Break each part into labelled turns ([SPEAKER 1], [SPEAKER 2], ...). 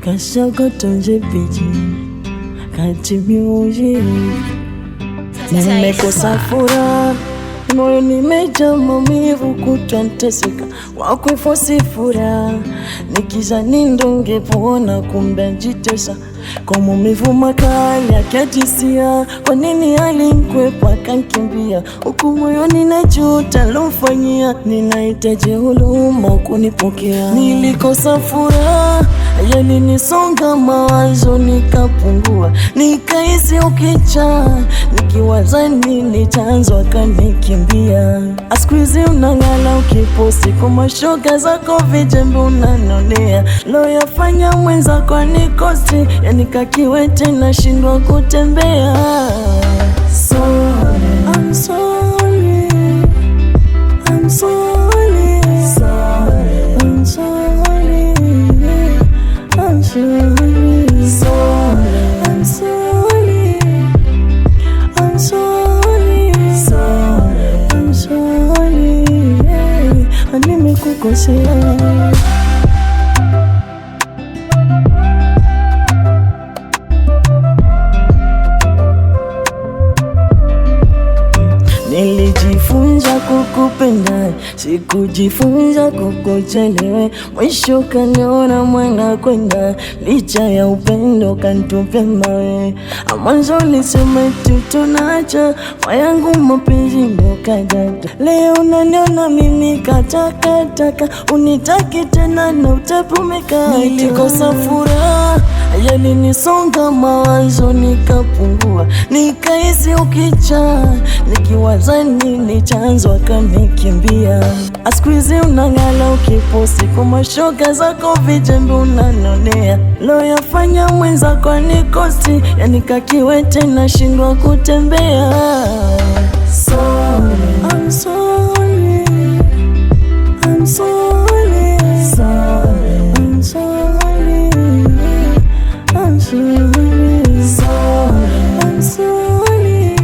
[SPEAKER 1] Kashagotonje biji kati music. Nimekosa furaha, moyo nimejaa maumivu, kutwa nteseka wakwifosi furaha. Nikizani ndongepona kumbe njitesa kwa maumivu makali akajisia. Kwa nini alinikwepa kankimbia, huku moyoni najuta lomfanyia. Ninahitaji huruma kunipokea. Nilikosa furaha, yalinisonga mawazo nikapungua, nikahisi ukicha. Nikiwaza nini chanzo akanikimbia. Asikuizi unang'ala ukiposti kwa mashoga zako vijembe unanonea. Loyafanya mwenzako anikosi, yani kakiwete nashindwa kutembea. Sorry, I'm sorry, I'm sorry, sorry, I'm sorry, I'm sorry, sorry, I'm sorry, I'm sorry, sorry, I'm sorry, nimekukosea. Nilijifunza kukupenda, sikujifunza kukuchelewe. Mwisho kaniona mwenda kwenda, licha ya upendo kanitupa mawe. Mwanzo ulisema tutonacha, wayangu mapenzi ndo kadata. Leo unaniona mimi katakataka, unitaki tena na utapumeka. Nilikosa furaha, yalinisonga mawazo nikapungua, nikahisi ukicha. Nikiwaza nini chanzo akanikimbia. Asikuizi unang'ala ukiposti kwa mashoga zako vijembe unanonea. Loyafanya mwenzako anikosi, yani kakiwete nashindwa kutembea. Sorry, I'm sorry, I'm sorry, sorry, I'm sorry, I'm sorry, sorry, I'm sorry,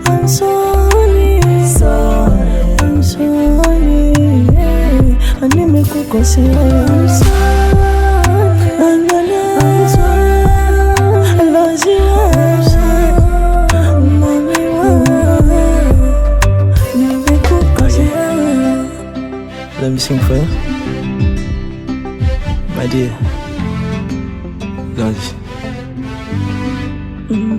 [SPEAKER 1] I'm sorry, sorry, I'm sorry, nimekukosea. I'm sorry, I'm sorry, I lost you. Let me sing for you, my dear. Love you.